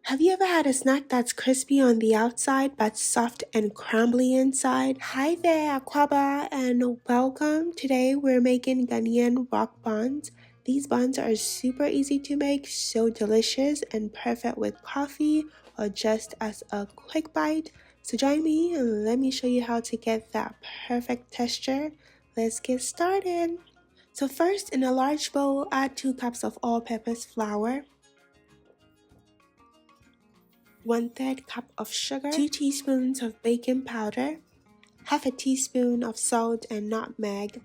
Have you ever had a snack that's crispy on the outside but soft and crumbly inside? Hi there, Akwaba, and welcome. Today we're making Ghanaian Rock Buns. These buns are super easy to make, so delicious and perfect with coffee or just as a quick bite. So join me and let me show you how to get that perfect texture. Let's get started. So first, in a large bowl, add 2 cups of all-purpose flour, 1/3 cup of sugar, 2 teaspoons of baking powder, half a teaspoon of salt and nutmeg.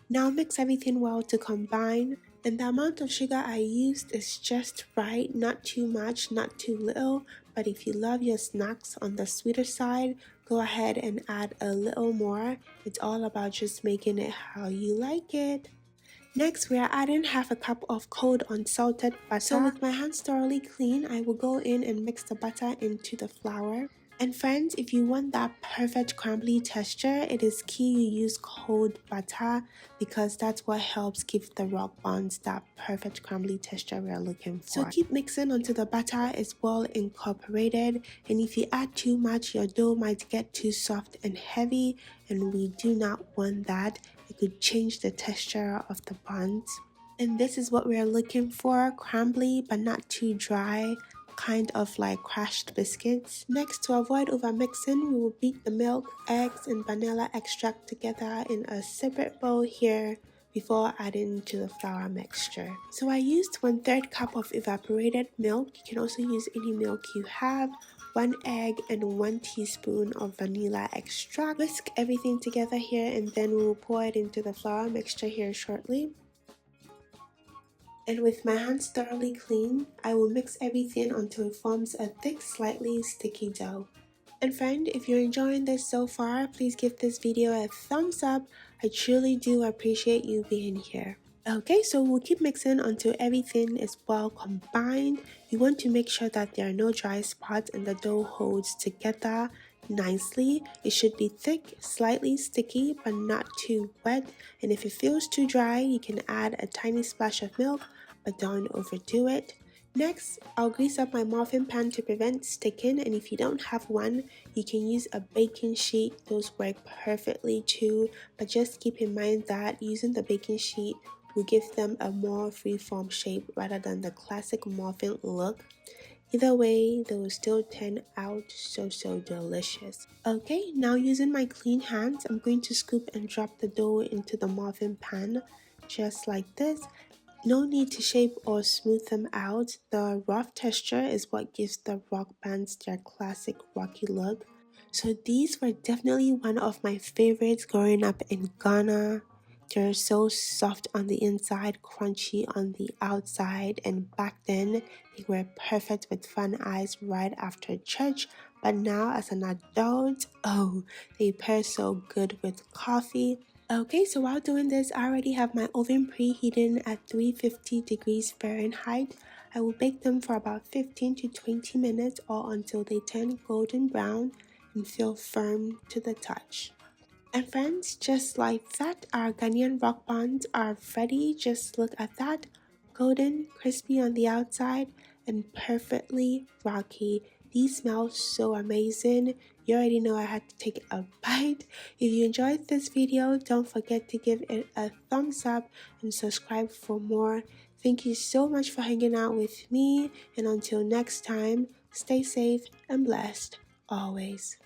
Now mix everything well to combine, and the amount of sugar I used is just right, not too much, not too little, but if you love your snacks on the sweeter side, go ahead and add a little more. It's all about just making it how you like it. Next, we are adding half a cup of cold unsalted butter. So with my hands thoroughly clean, I will go in and mix the butter into the flour. And friends, if you want that perfect crumbly texture, it is key you use cold butter because that's what helps give the rock buns that perfect crumbly texture we're looking for. So keep mixing until the butter is well incorporated, and if you add too much, your dough might get too soft and heavy, and we do not want that. It could change the texture of the buns. And this is what we are looking for, crumbly but not too dry, kind of like crushed biscuits. Next, to avoid over mixing, we will beat the milk, eggs, and vanilla extract together in a separate bowl here before adding to the flour mixture. So I used 1/3 cup of evaporated milk. You can also use any milk you have, 1 egg, and 1 teaspoon of vanilla extract. Whisk everything together here, and then we will pour it into the flour mixture here shortly. And with my hands thoroughly clean, I will mix everything until it forms a thick, slightly sticky dough. And friend, if you're enjoying this so far, please give this video a thumbs up. I truly do appreciate you being here. Okay, so we'll keep mixing until everything is well combined. You want to make sure that there are no dry spots and the dough holds together nicely. It should be thick, slightly sticky, but not too wet. And if it feels too dry, you can add a tiny splash of milk, but don't overdo it. Next, I'll grease up my muffin pan to prevent sticking, and if you don't have one, you can use a baking sheet. Those work perfectly too, but just keep in mind that using the baking sheet will give them a more free-form shape rather than the classic muffin look. Either way, they will still turn out so delicious. Okay, now using my clean hands, I'm going to scoop and drop the dough into the muffin pan, just like this. No need to shape or smooth them out. The rough texture is what gives the rock buns their classic rocky look. So these were definitely one of my favorites growing up in Ghana. They're so soft on the inside, crunchy on the outside, and back then they were perfect with fun eyes right after church. But now as an adult, oh, they pair so good with coffee. Okay, so while doing this, I already have my oven preheating at 350 degrees Fahrenheit. I will bake them for about 15 to 20 minutes or until they turn golden brown and feel firm to the touch. And friends, just like that, our Ghanaian rock buns are ready. Just look at that. Golden, crispy on the outside, and perfectly rocky. These smell so amazing. You already know I had to take a bite. If you enjoyed this video, don't forget to give it a thumbs up and subscribe for more. Thank you so much for hanging out with me. And until next time, stay safe and blessed always.